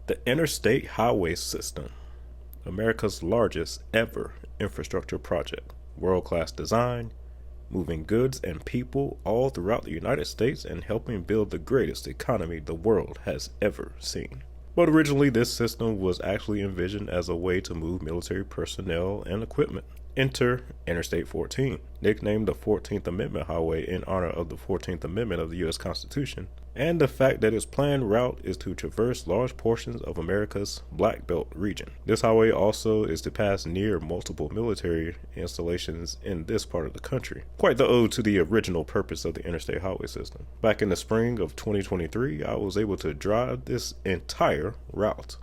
The Interstate Highway System, America's largest ever infrastructure project. World-class design, moving goods and people all throughout the United States and helping build the greatest economy the world has ever seen. But originally this system was actually envisioned as a way to move military personnel and equipment. Enter Interstate 14, nicknamed the 14th Amendment Highway in honor of the 14th Amendment of the U.S. Constitution, and the fact that its planned route is to traverse large portions of America's Black Belt region. This highway also is to pass near multiple military installations in this part of the country. Quite the ode to the original purpose of the interstate highway system. Back in the spring of 2023, I was able to drive this entire route,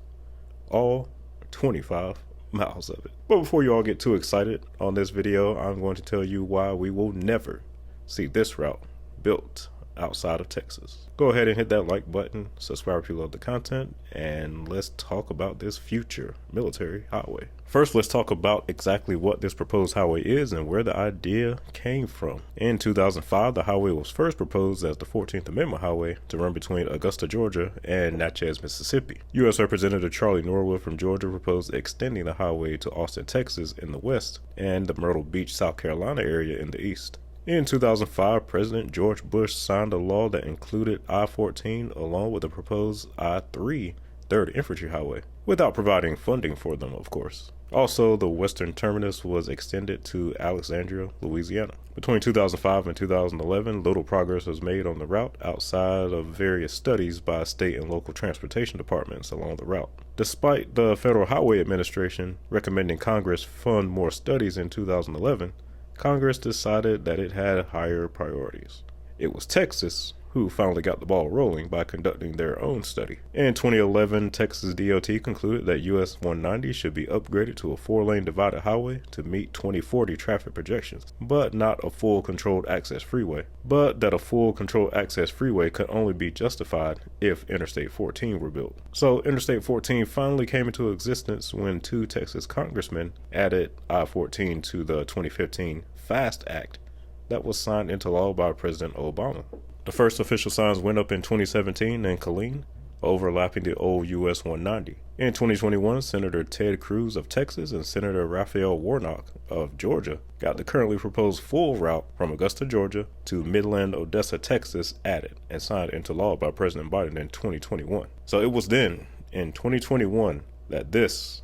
all 25 miles of it. But before you all get too excited on this video, I'm going to tell you why we will never see this route built outside of Texas. Go ahead and hit that like button, subscribe if you love the content, and let's talk about this future military highway. First, let's talk about exactly what this proposed highway is and where the idea came from. In 2005, the highway was first proposed as the 14th Amendment Highway to run between Augusta, Georgia and Natchez, Mississippi. U.S. Representative Charlie Norwood from Georgia proposed extending the highway to Austin, Texas in the west and the Myrtle Beach, South Carolina area in the east. In 2005, President George Bush signed a law that included I-14 along with the proposed I-3 3rd Infantry Highway, without providing funding for them, of course. Also, the western terminus was extended to Alexandria, Louisiana. Between 2005 and 2011, little progress was made on the route outside of various studies by state and local transportation departments along the route. Despite the Federal Highway Administration recommending Congress fund more studies in 2011, Congress decided that it had higher priorities. It was Texas who finally got the ball rolling by conducting their own study. In 2011, Texas DOT concluded that US 190 should be upgraded to a 4-lane divided highway to meet 2040 traffic projections, but not a full controlled access freeway. But that a full controlled access freeway could only be justified if Interstate 14 were built. So Interstate 14 finally came into existence when 2 Texas congressmen added I-14 to the 2015 FAST Act that was signed into law by President Obama. The first official signs went up in 2017 in Killeen, overlapping the old US 190. In 2021, Senator Ted Cruz of Texas and Senator Raphael Warnock of Georgia got the currently proposed full route from Augusta, Georgia to Midland, Odessa, Texas added and signed into law by President Biden in 2021. So it was then, in 2021, that this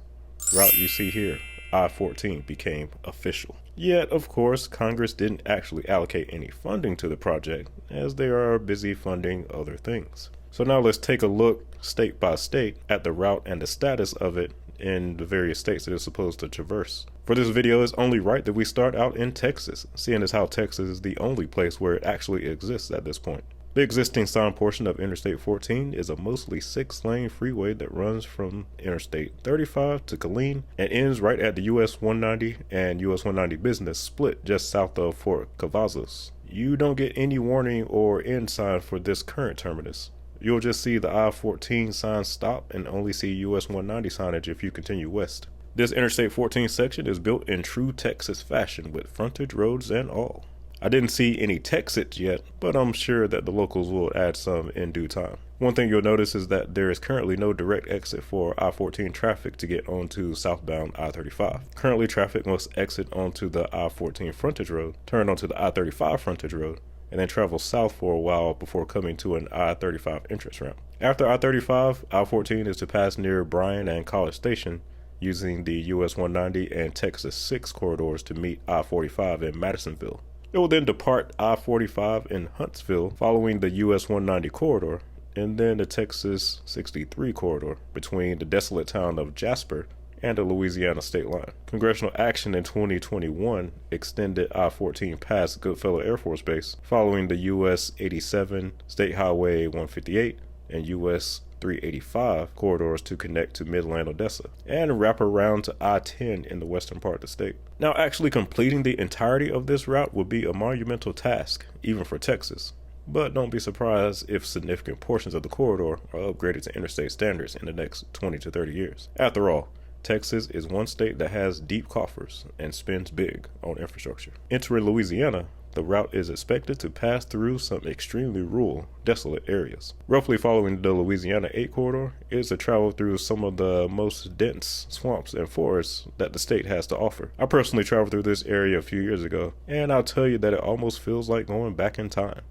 route you see here, I-14, became official. Yet, of course, Congress didn't actually allocate any funding to the project, as they are busy funding other things. So now let's take a look state by state at the route and the status of it in the various states that it's supposed to traverse. For this video, it's only right that we start out in Texas, seeing as how Texas is the only place where it actually exists at this point. The existing signed portion of Interstate 14 is a mostly 6-lane freeway that runs from Interstate 35 to Killeen and ends right at the US 190 and US 190 business split just south of Fort Cavazos. You don't get any warning or end sign for this current terminus. You'll just see the I-14 sign stop and only see US 190 signage if you continue west. This Interstate 14 section is built in true Texas fashion with frontage roads and all. I didn't see any Texits yet, but I'm sure that the locals will add some in due time. One thing you'll notice is that there is currently no direct exit for I-14 traffic to get onto southbound I-35. Currently, traffic must exit onto the I-14 frontage road, turn onto the I-35 frontage road, and then travel south for a while before coming to an I-35 entrance ramp. After I-35, I-14 is to pass near Bryan and College Station, using the US 190 and Texas 6 corridors to meet I-45 in Madisonville. It will then depart I-45 in Huntsville, following the US 190 corridor, and then the Texas 63 corridor between the desolate town of Jasper and the Louisiana state line. Congressional action in 2021 extended I-14 past Goodfellow Air Force Base, following the US 87, State Highway 158, and US 385 corridors to connect to Midland, Odessa, and wrap around to I-10 in the western part of the state. Now, actually completing the entirety of this route would be a monumental task, even for Texas. But don't be surprised if significant portions of the corridor are upgraded to interstate standards in the next 20 to 30 years. After all, Texas is one state that has deep coffers and spends big on infrastructure. Entering Louisiana, the route is expected to pass through some extremely rural, desolate areas. Roughly following the Louisiana 8 corridor is to travel through some of the most dense swamps and forests that the state has to offer. I personally traveled through this area a few years ago, and I'll tell you that it almost feels like going back in time.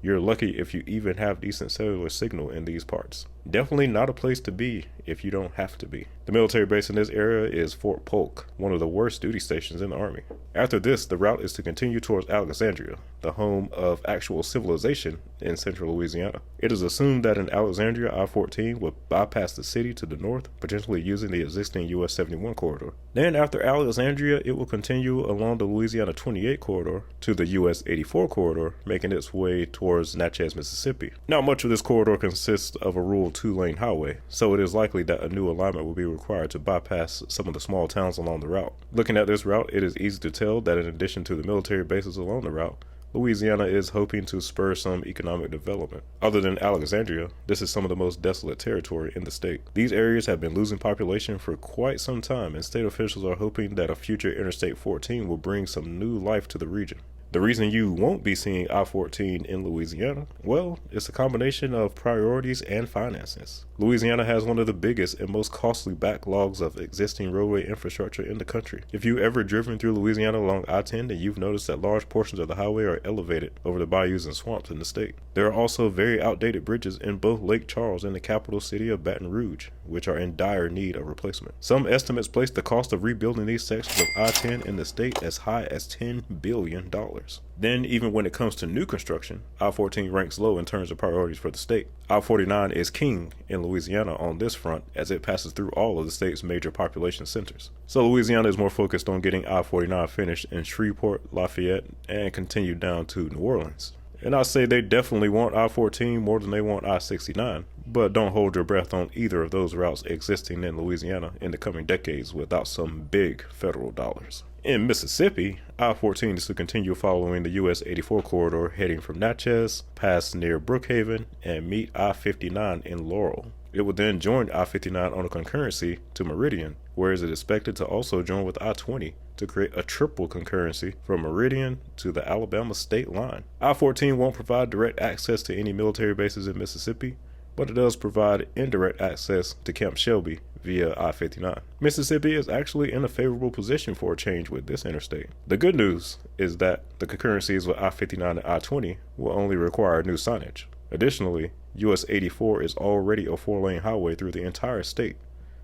You're lucky if you even have decent cellular signal in these parts. Definitely not a place to be if you don't have to be. The military base in this area is Fort Polk, one of the worst duty stations in the Army. After this, the route is to continue towards Alexandria, the home of actual civilization in central Louisiana. It is assumed that in Alexandria, I-14 will bypass the city to the north, potentially using the existing US 71 corridor. Then after Alexandria, it will continue along the Louisiana 28 corridor to the US 84 corridor, making its way towards Natchez, Mississippi. Not much of this corridor consists of a rural 2-lane highway, so it is likely that a new alignment will be required to bypass some of the small towns along the route. Looking at this route, it is easy to tell that in addition to the military bases along the route, Louisiana is hoping to spur some economic development. Other than Alexandria, this is some of the most desolate territory in the state. These areas have been losing population for quite some time, and state officials are hoping that a future Interstate 14 will bring some new life to the region. The reason you won't be seeing I-14 in Louisiana, well, it's a combination of priorities and finances. Louisiana has one of the biggest and most costly backlogs of existing roadway infrastructure in the country. If you've ever driven through Louisiana along I-10, then you've noticed that large portions of the highway are elevated over the bayous and swamps in the state. There are also very outdated bridges in both Lake Charles and the capital city of Baton Rouge, which are in dire need of replacement. Some estimates place the cost of rebuilding these sections of I-10 in the state as high as $10 billion. Then, even when it comes to new construction, I-14 ranks low in terms of priorities for the state. I-49 is king in Louisiana on this front as it passes through all of the state's major population centers. So Louisiana is more focused on getting I-49 finished in Shreveport, Lafayette, and continued down to New Orleans. And I say they definitely want I-14 more than they want I-69, but don't hold your breath on either of those routes existing in Louisiana in the coming decades without some big federal dollars. In Mississippi, I-14 is to continue following the US 84 corridor heading from Natchez, pass near Brookhaven, and meet I-59 in Laurel. It will then join I-59 on a concurrency to Meridian, where it is expected to also join with I-20 to create a triple concurrency from Meridian to the Alabama state line. I-14 won't provide direct access to any military bases in Mississippi, but it does provide indirect access to Camp Shelby via I-59. Mississippi is actually in a favorable position for a change with this interstate. The good news is that the concurrencies with I-59 and I-20 will only require new signage. Additionally, US 84 is already a 4-lane highway through the entire state,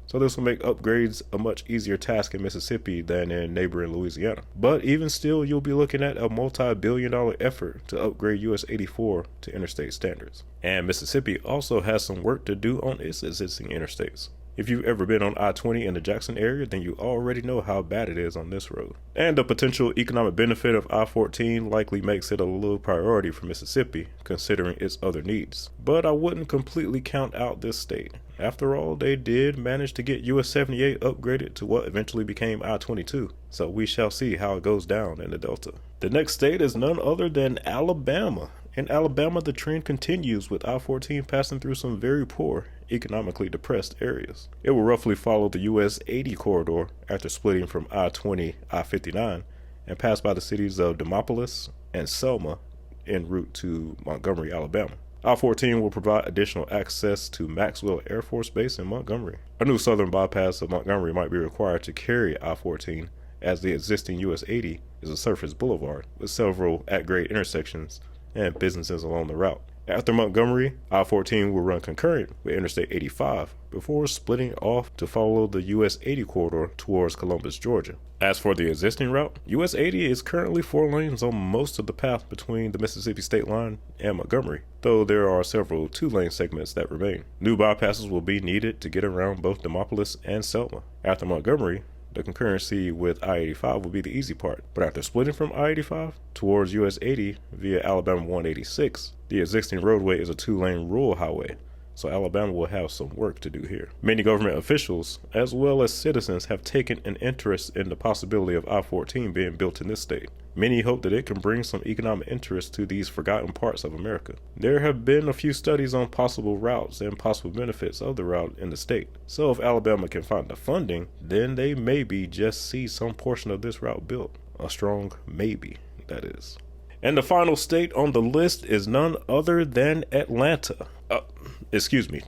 so this will make upgrades a much easier task in Mississippi than in neighboring Louisiana. But even still, you'll be looking at a multi-billion-dollar effort to upgrade US 84 to interstate standards. And Mississippi also has some work to do on its existing interstates. If you've ever been on I-20 in the Jackson area, then you already know how bad it is on this road. And the potential economic benefit of I-14 likely makes it a low priority for Mississippi, considering its other needs. But I wouldn't completely count out this state. After all, they did manage to get US 78 upgraded to what eventually became I-22, so we shall see how it goes down in the Delta. The next state is none other than Alabama. In Alabama, the trend continues with I-14 passing through some very poor, economically depressed areas. It will roughly follow the US 80 corridor after splitting from I-20, I-59, and pass by the cities of Demopolis and Selma en route to Montgomery, Alabama. I-14 will provide additional access to Maxwell Air Force Base in Montgomery. A new southern bypass of Montgomery might be required to carry I-14, as the existing US 80 is a surface boulevard with several at-grade intersections and businesses along the route. After Montgomery, I-14 will run concurrent with Interstate 85 before splitting off to follow the US 80 corridor towards Columbus, Georgia. As for the existing route, US 80 is currently 4 lanes on most of the path between the Mississippi state line and Montgomery, though there are several 2-lane segments that remain. New bypasses will be needed to get around both Demopolis and Selma. After Montgomery, the concurrency with I-85 will be the easy part, but after splitting from I-85 towards US 80 via Alabama 186, the existing roadway is a 2-lane rural highway, so Alabama will have some work to do here. Many government officials, as well as citizens, have taken an interest in the possibility of I-14 being built in this state. Many hope that it can bring some economic interest to these forgotten parts of America. There have been a few studies on possible routes and possible benefits of the route in the state, so if Alabama can find the funding, then they maybe just see some portion of this route built. A strong maybe, that is. And the final state on the list is none other than Atlanta.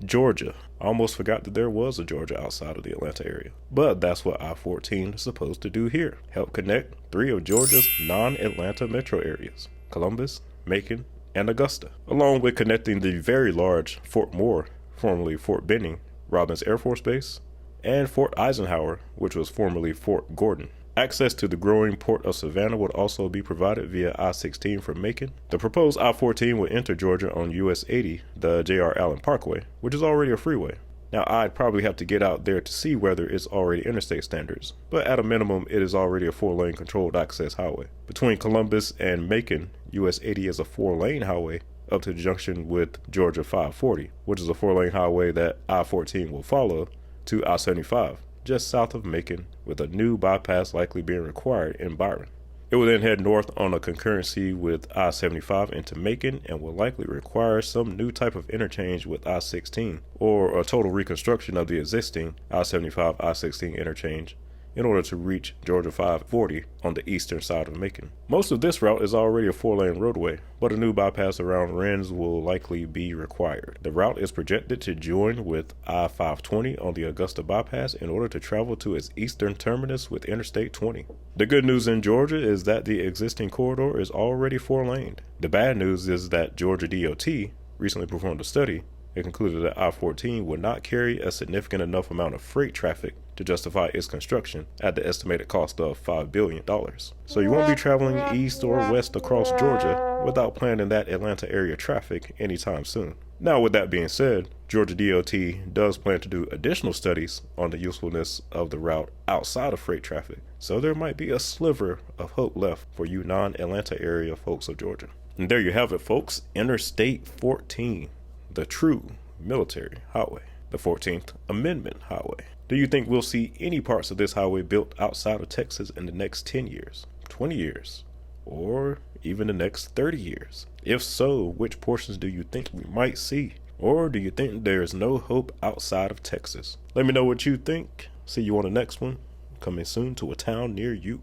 Georgia. I almost forgot that there was a Georgia outside of the Atlanta area. But that's what I-14 is supposed to do here. Help connect 3 of Georgia's non-Atlanta metro areas: Columbus, Macon, and Augusta, along with connecting the very large Fort Moore, formerly Fort Benning, Robins Air Force Base, and Fort Eisenhower, which was formerly Fort Gordon. Access to the growing port of Savannah would also be provided via I-16 from Macon. The proposed I-14 would enter Georgia on US 80, the J.R. Allen Parkway, which is already a freeway. Now, I'd probably have to get out there to see whether it's already interstate standards, but at a minimum, it is already a 4-lane controlled access highway. Between Columbus and Macon, US 80 is a 4-lane highway up to the junction with Georgia 540, which is a 4-lane highway that I-14 will follow to I-75, just south of Macon, with a new bypass likely being required in Byron. It will then head north on a concurrency with I-75 into Macon and will likely require some new type of interchange with I-16 or a total reconstruction of the existing I-75 I-16 interchange in order to reach Georgia 540 on the eastern side of Macon. Most of this route is already a 4-lane roadway, but a new bypass around Rennes will likely be required. The route is projected to join with I-520 on the Augusta bypass in order to travel to its eastern terminus with Interstate 20. The good news in Georgia is that the existing corridor is already 4-laned. The bad news is that Georgia DOT recently performed a study and concluded that I-14 would not carry a significant enough amount of freight traffic to justify its construction at the estimated cost of $5 billion. So you won't be traveling east or west across Georgia without planning that Atlanta area traffic anytime soon. Now, with that being said, Georgia DOT does plan to do additional studies on the usefulness of the route outside of freight traffic, so there might be a sliver of hope left for you non-Atlanta area folks of Georgia. And there you have it, folks. Interstate 14. The true military highway, the 14th Amendment highway. Do you think we'll see any parts of this highway built outside of Texas in the next 10 years, 20 years, or even the next 30 years? If so, which portions do you think we might see? Or do you think there's no hope outside of Texas? Let me know what you think. See you on the next one, coming soon to a town near you.